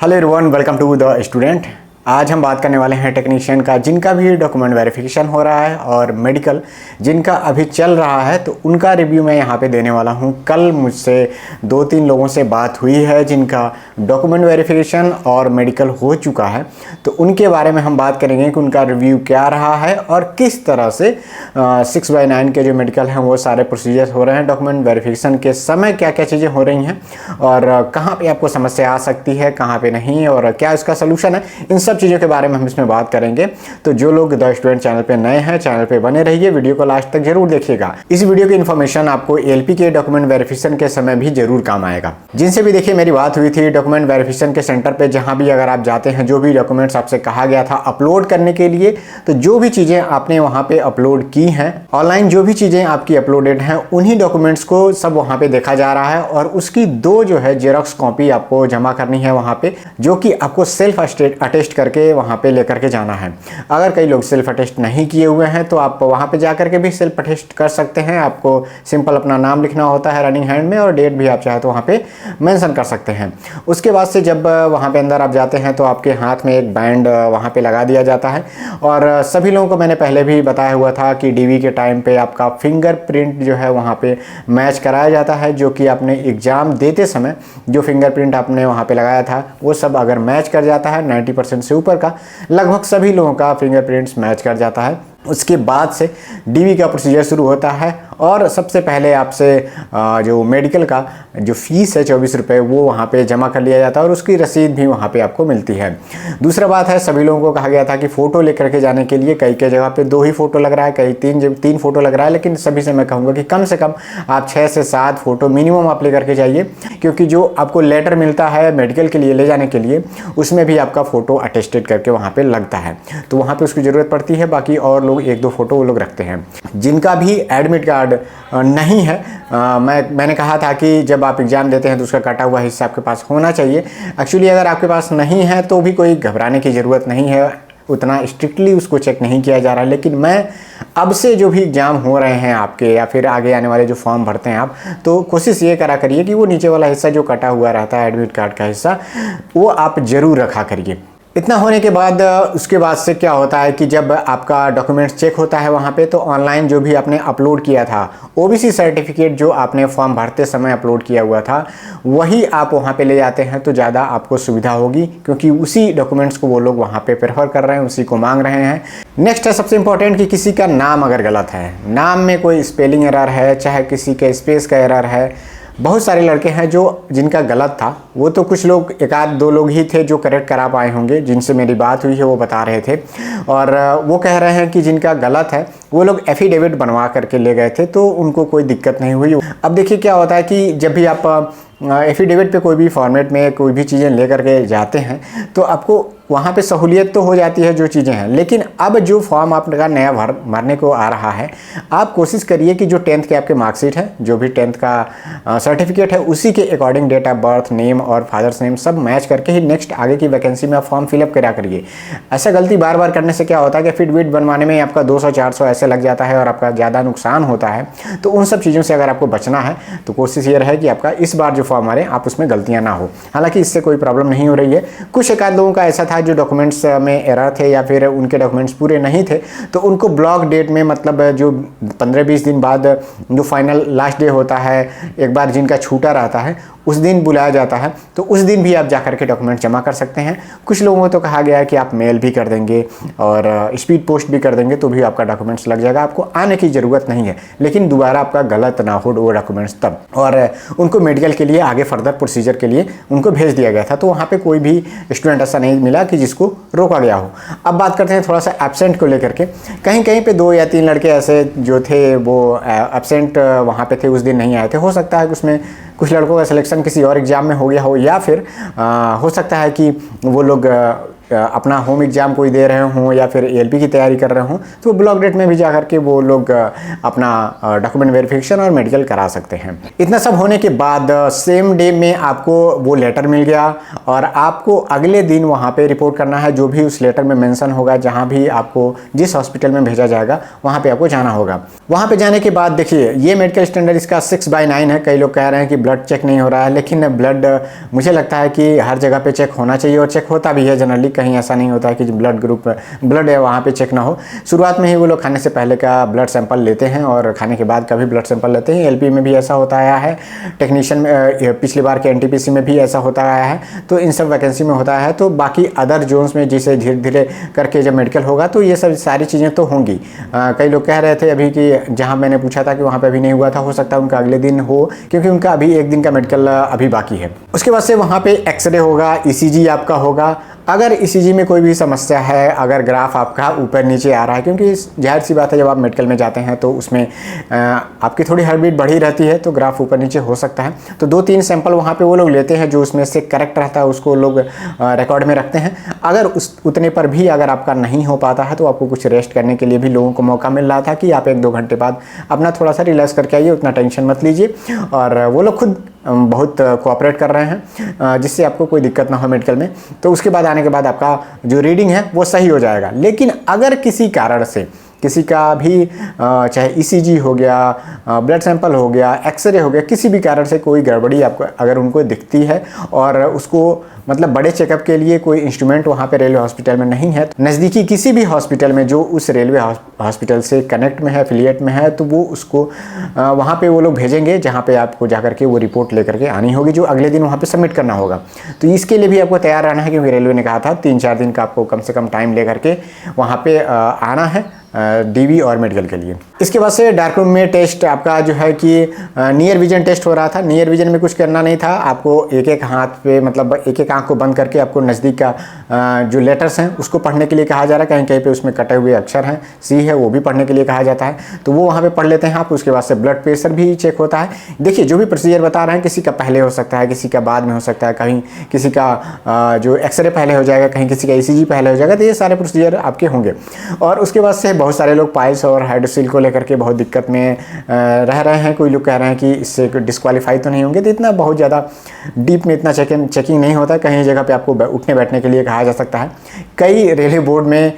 Hello everyone, welcome to the student. आज हम बात करने वाले हैं टेक्नीशियन का जिनका भी डॉक्यूमेंट वेरिफिकेशन हो रहा है और मेडिकल जिनका अभी चल रहा है, तो उनका रिव्यू मैं यहाँ पे देने वाला हूँ। कल मुझसे 2-3 लोगों से बात हुई है जिनका डॉक्यूमेंट वेरिफिकेशन और मेडिकल हो चुका है, तो उनके बारे में हम बात करेंगे कि उनका रिव्यू क्या रहा है और किस तरह से 6/9 के जो मेडिकल हैं वो सारे प्रोसीजर्स हो रहे हैं। डॉक्यूमेंट वेरिफिकेशन के समय क्या क्या चीज़ें हो रही हैं और कहाँ पे आपको समस्या आ सकती है, कहाँ पे नहीं, और क्या इसका सोल्यूशन है, इन सब चीज़ों के बारे में हम इसमें बात करेंगे। तो जो लोग द स्टूडेंट चैनल पे नए हैं, चैनल पे बने रहिए, वीडियो को लास्ट तक जरूर देखिएगा। इस वीडियो की इन्फॉर्मेशन आपको एलपी के डॉक्यूमेंट वेरिफिकेशन के समय भी जरूर काम आएगा। जिनसे भी देखिए मेरी बात हुई थी डॉक्यूमेंट वेरिफिकेशन के सेंटर पे, जहां भी अगर आप जाते हैं, जो भी डॉक्यूमेंट्स आपसे कहा गया था अपलोड करने के लिए, तो जो भी चीज़ें आपने वहाँ पे अपलोड की हैं ऑनलाइन, जो भी चीज़ें आपकी अपलोडेड हैं, उन्हीं डॉक्यूमेंट्स को सब वहाँ पे देखा जा रहा है और उसकी 2 जो है जेरॉक्स कॉपी आपको जमा करनी है वहाँ पे, जो कि आपको सेल्फ अटेस्ट करके वहाँ पे लेकर के जाना है। अगर कई लोग सेल्फ अटेस्ट नहीं किए हुए हैं तो आप वहाँ पे जा करके भी सेल्फ अटेस्ट कर सकते हैं। आपको सिंपल अपना नाम लिखना होता है रनिंग हैंड में और डेट भी आप चाहे तो वहाँ पे मेंशन कर सकते हैं। उसके बाद से जब वहाँ पे अंदर आप जाते हैं तो आपके हाथ में एक बैंड वहाँ पे लगा दिया जाता है और सभी लोगों को मैंने पहले भी बताया हुआ था कि डीवी के टाइम पे आपका फिंगरप्रिंट जो है वहाँ पे मैच कराया जाता है, जो कि आपने एग्ज़ाम देते समय जो फिंगरप्रिंट आपने वहाँ पे लगाया था वो सब अगर मैच कर जाता है 90% से ऊपर का, लगभग सभी लोगों का फिंगरप्रिंट्स मैच कर जाता है। उसके बाद से डीवी का प्रोसीजर शुरू होता है और सबसे पहले आपसे जो मेडिकल का जो फीस है 24 रुपये वो वहाँ पे जमा कर लिया जाता है और उसकी रसीद भी वहाँ पे आपको मिलती है। दूसरा बात है, सभी लोगों को कहा गया था कि फ़ोटो लेकर के जाने के लिए, कई जगह पे 2 ही फ़ोटो लग रहा है, कई 3 फ़ोटो लग रहा है, लेकिन सभी से मैं कहूँगा कि कम से कम आप 6 से 7 फ़ोटो मिनिमम आप लेकर के जाइए, क्योंकि जो आपको लेटर मिलता है मेडिकल के लिए ले जाने के लिए उसमें भी आपका फ़ोटो अटेस्टेड करके वहाँ पर लगता है, तो वहाँ पर उसकी ज़रूरत पड़ती है। बाकी और लोग 1-2 फ़ोटो वो लोग रखते हैं। जिनका भी एडमिट कार्ड नहीं है, मैंने कहा था कि जब आप एग्ज़ाम देते हैं तो उसका कटा हुआ हिस्सा आपके पास होना चाहिए। एक्चुअली अगर आपके पास नहीं है तो भी कोई घबराने की ज़रूरत नहीं है, उतना स्ट्रिक्टली उसको चेक नहीं किया जा रहा है। लेकिन मैं अब से जो भी एग्ज़ाम हो रहे हैं आपके या फिर आगे आने वाले जो फॉर्म भरते हैं आप, तो कोशिश ये करा करिए कि वो नीचे वाला हिस्सा जो कटा हुआ रहता है एडमिट कार्ड का हिस्सा, वो आप ज़रूर रखा करिए। इतना होने के बाद उसके बाद से क्या होता है कि जब आपका डॉक्यूमेंट्स चेक होता है वहाँ पे, तो ऑनलाइन जो भी आपने अपलोड किया था ओबीसी सर्टिफिकेट जो आपने फॉर्म भरते समय अपलोड किया हुआ था वही आप वहाँ पे ले जाते हैं तो ज़्यादा आपको सुविधा होगी, क्योंकि उसी डॉक्यूमेंट्स को वो लोग वहाँ पे प्रेफर कर रहे हैं, उसी को मांग रहे हैं। नेक्स्ट है सबसे इम्पोर्टेंट कि किसी का नाम अगर गलत है, नाम में कोई स्पेलिंग एरर है, चाहे किसी के स्पेस का एरर है, बहुत सारे लड़के हैं जो जिनका गलत था, वो तो कुछ लोग 1-2 लोग ही थे जो करेक्ट करा पाए होंगे, जिनसे मेरी बात हुई है वो बता रहे थे, और वो कह रहे हैं कि जिनका गलत है वो लोग एफिडेविट बनवा करके ले गए थे तो उनको कोई दिक्कत नहीं हुई। अब देखिए क्या होता है कि जब भी आप एफिडेविट पे कोई भी फॉर्मेट में कोई भी चीज़ें लेकर के जाते हैं तो आपको वहाँ पे सहूलियत तो हो जाती है जो चीज़ें हैं, लेकिन अब जो फॉर्म आपका नया भरने को आ रहा है, आप कोशिश करिए कि जो 10th के आपके मार्कशीट है, जो भी 10th का सर्टिफिकेट है, उसी के according date of birth, name और फादर्स नेम सब मैच करके ही नेक्स्ट आगे की वैकेंसी में आप फॉर्म फिलअप करा करिए। ऐसा गलती बार बार करने से क्या होता है कि एफिडेविट बनवाने में आपका 200-400 ऐसे लग जाता है और आपका ज़्यादा नुकसान होता है। तो उन सब चीज़ों से अगर आपको बचना है तो कोशिश ये रहे कि आपका इस बार जो फॉर्म आ रहे आप उसमें गलतियाँ ना हो। हालाँकि इससे कोई प्रॉब्लम नहीं हो रही है। कुछ 1-2 लोगों का ऐसा था जो डॉक्यूमेंट्स में एरर थे या फिर उनके डॉक्यूमेंट्स पूरे नहीं थे, तो उनको ब्लॉक डेट में, मतलब जो 15-20 दिन बाद जो फाइनल लास्ट डे होता है, एक बार जिनका छूटा रहता है उस दिन बुलाया जाता है, तो उस दिन भी आप जाकर के डॉक्यूमेंट जमा कर सकते हैं। कुछ लोगों को तो कहा गया है कि आप मेल भी कर देंगे और स्पीड पोस्ट भी कर देंगे तो भी आपका डॉक्यूमेंट्स लग जाएगा, आपको आने की ज़रूरत नहीं है। लेकिन दोबारा आपका गलत ना हो वो डॉक्यूमेंट्स तब, और उनको मेडिकल के लिए आगे फर्दर प्रोसीजर के लिए उनको भेज दिया गया था, तो वहाँ पर कोई भी स्टूडेंट ऐसा नहीं मिला कि जिसको रोका गया हो। अब बात करते हैं थोड़ा सा एब्सेंट को लेकर के। कहीं कहीं पे 2 या 3 लड़के ऐसे जो थे वो एब्सेंट वहाँ पे थे, उस दिन नहीं आए थे। हो सकता है कि उसमें कुछ लड़कों का सिलेक्शन किसी और एग्ज़ाम में हो गया हो, या फिर हो सकता है कि वो लोग अपना होम एग्ज़ाम कोई दे रहे हों या फिर ALP की तैयारी कर रहे हों, तो ब्लॉक डेट में भी जा करके वो लोग अपना डॉक्यूमेंट वेरिफिकेशन और मेडिकल करा सकते हैं। इतना सब होने के बाद सेम डे में आपको वो लेटर मिल गया और आपको अगले दिन वहाँ पे रिपोर्ट करना है। जो भी उस लेटर में मेंशन होगा, जहाँ भी आपको जिस हॉस्पिटल में भेजा जाएगा वहाँ पे आपको जाना होगा। वहाँ पे जाने के बाद देखिए, ये मेडिकल स्टैंडर्ड इसका 6/9 है। कई लोग कह रहे हैं कि ब्लड चेक नहीं हो रहा है, लेकिन ब्लड मुझे लगता है कि हर जगह पे चेक होना चाहिए और चेक होता भी है जनरली। कहीं ऐसा नहीं होता है कि ब्लड ग्रुप ब्लड है वहाँ पे चेक ना हो। शुरुआत में ही वो लोग खाने से पहले का ब्लड सैंपल लेते हैं और खाने के बाद का भी ब्लड सैंपल लेते हैं। LP में भी ऐसा होता आया है, टेक्नीशियन में पिछली बार के NTPC में भी ऐसा होता आया है, तो इन सब वैकेंसी में होता है। तो बाकी अदर जोन्स में जिसे धीरे धीरे करके जब मेडिकल होगा तो ये सब सारी चीज़ें तो होंगी। कई लोग कह रहे थे अभी कि जहाँ मैंने पूछा था कि वहाँ पे अभी नहीं हुआ था, हो सकता है उनका अगले दिन हो, क्योंकि उनका अभी एक दिन का मेडिकल अभी बाकी है। उसके बाद से वहाँ पे एक्सरे होगा, ECG आपका होगा। अगर ECG में कोई भी समस्या है, अगर ग्राफ आपका ऊपर नीचे आ रहा है, क्योंकि जाहिर सी बात है जब आप मेडिकल में जाते हैं तो उसमें आपकी थोड़ी हार्ट बीट बढ़ी रहती है, तो ग्राफ ऊपर नीचे हो सकता है। तो 2-3 सैंपल वहाँ पे वो लोग लेते हैं, जो उसमें से करेक्ट रहता है उसको लोग रिकॉर्ड में रखते हैं। अगर उतने पर भी अगर आपका नहीं हो पाता है तो आपको कुछ रेस्ट करने के लिए भी लोगों को मौका मिल रहा था कि आप 1-2 घंटे बाद अपना थोड़ा सा रिलैक्स करके आइए, उतना टेंशन मत लीजिए। और वो लोग खुद बहुत कोऑपरेट कर रहे हैं जिससे आपको कोई दिक्कत ना हो मेडिकल में। तो उसके बाद आने के बाद आपका जो रीडिंग है वो सही हो जाएगा। लेकिन अगर किसी कारण से किसी का भी चाहे ECG हो गया, ब्लड सैंपल हो गया, एक्सरे हो गया, किसी भी कारण से कोई गड़बड़ी आपको अगर उनको दिखती है और उसको मतलब बड़े चेकअप के लिए कोई इंस्ट्रूमेंट वहाँ पे रेलवे हॉस्पिटल में नहीं है, तो नज़दीकी किसी भी हॉस्पिटल में जो उस रेलवे हॉस्पिटल से कनेक्ट में है, एफिलिएट में है, तो वो उसको वहाँ पे वो लोग भेजेंगे, जहाँ पे आपको जा करके वो रिपोर्ट लेकर के आनी होगी, जो अगले दिन वहाँ पे सबमिट करना होगा। तो इसके लिए भी आपको तैयार रहना है, क्योंकि रेलवे ने कहा था 3-4 दिन का आपको कम से कम टाइम ले करके वहाँ पे आना है DV और मेडिकल के लिए। इसके बाद से डार्क रूम में टेस्ट आपका जो है कि नियर विजन टेस्ट हो रहा था। नियर विजन में कुछ करना नहीं था, आपको एक हाथ पे मतलब एक आंख को बंद करके आपको नज़दीक का जो लेटर्स हैं उसको पढ़ने के लिए कहा जा रहा है। कहीं कहीं पे उसमें कटे हुए अक्षर हैं, C है, वो भी पढ़ने के लिए कहा जाता है, तो वो वहाँ पे पढ़ लेते हैं आप। उसके बाद से ब्लड प्रेशर भी चेक होता है। देखिए, जो भी प्रोसीजर बता रहे हैं, किसी का पहले हो सकता है, किसी का बाद में हो सकता है, कहीं किसी का जो एक्सरे पहले हो जाएगा, कहीं किसी का ECG पहले हो जाएगा, तो ये सारे प्रोसीजर आपके होंगे। और उसके बाद से बहुत सारे लोग पाइल्स और हाइड्रोसील को लेकर के बहुत दिक्कत में रह रहे हैं। कोई लोग कह रहे हैं कि इससे डिस्क्वालीफाई तो नहीं होंगे, तो इतना बहुत ज़्यादा डीप में इतना चेकिंग नहीं होता है। कहीं जगह पे आपको उठने बैठने के लिए कहा जा सकता है। कई रेलवे बोर्ड में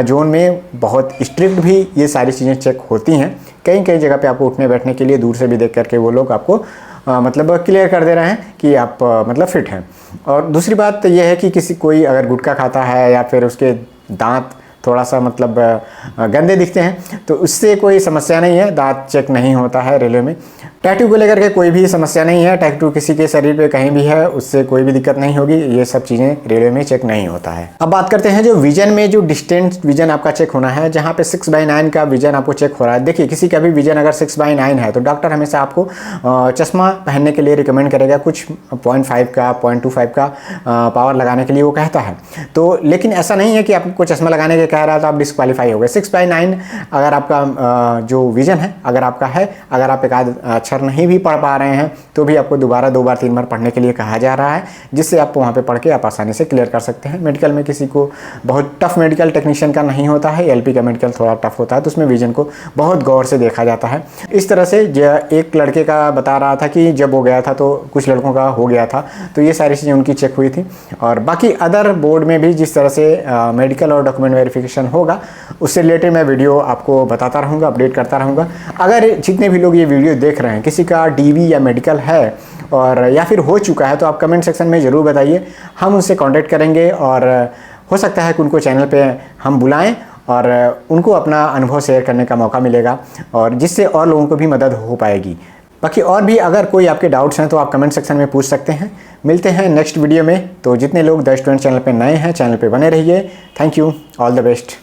जोन में बहुत स्ट्रिक्ट भी ये सारी चीज़ें चेक होती हैं। कई जगह पे आपको उठने बैठने के लिए दूर से भी देख करके वो लोग आपको मतलब क्लियर कर दे रहे हैं कि आप मतलब फिट हैं। और दूसरी बात यह है कि कोई अगर गुटखा खाता है या फिर उसके दांत थोड़ा सा मतलब गंदे दिखते हैं, तो उससे कोई समस्या नहीं है, दांत चेक नहीं होता है रेलवे में। टैटू को लेकर के कोई भी समस्या नहीं है, टैटू किसी के शरीर पे कहीं भी है उससे कोई भी दिक्कत नहीं होगी, ये सब चीज़ें रेलवे में चेक नहीं होता है। अब बात करते हैं जो विजन में, जो डिस्टेंस विजन आपका चेक होना है, जहाँ पे 6/9 का विजन आपको चेक हो रहा है। देखिए, किसी का भी विजन अगर 6/9 है तो डॉक्टर हमेशा आपको चश्मा पहनने के लिए रिकमेंड करेगा। कुछ 0.5 का 0.25 का पावर लगाने के लिए वो कहता है। तो लेकिन ऐसा नहीं है कि आपको चश्मा लगाने के कह रहा है तो आप डिस्क्वालीफाई हो गए। 6/9 अगर आपका जो विजन है, अगर आपका है, अगर आप एक आध अक्षर नहीं भी पढ़ पा रहे हैं तो भी आपको दोबारा 2 बार 3 बार पढ़ने के लिए कहा जा रहा है, जिससे आप वहाँ पे पढ़ के आप आसानी से क्लियर कर सकते हैं। मेडिकल में किसी को बहुत टफ मेडिकल टेक्नीशियन का नहीं होता है, LP का मेडिकल थोड़ा टफ होता है, तो उसमें विजन को बहुत गौर से देखा जाता है। इस तरह से एक लड़के का बता रहा था कि जब वो गया था तो कुछ लड़कों का हो गया था, तो ये सारी चीज़ें उनकी चेक हुई थी। और बाकी अदर बोर्ड में भी जिस तरह से मेडिकल और डॉक्यूमेंट वेरिफिकेशन होगा, उससे रिलेटेड मैं वीडियो आपको बताता रहूँगा, अपडेट करता रहूँगा। अगर जितने भी लोग ये वीडियो देख रहे हैं, किसी का DV या मेडिकल है और या फिर हो चुका है, तो आप कमेंट सेक्शन में ज़रूर बताइए, हम उनसे कांटेक्ट करेंगे और हो सकता है कि उनको चैनल पे हम बुलाएं और उनको अपना अनुभव शेयर करने का मौका मिलेगा, और जिससे और लोगों को भी मदद हो पाएगी। बाकी और भी अगर कोई आपके डाउट्स हैं तो आप कमेंट सेक्शन में पूछ सकते हैं। मिलते हैं नेक्स्ट वीडियो में। तो जितने लोग द स्टूडेंट चैनल पे नए हैं, चैनल पे बने रहिए। Thank you, all the best.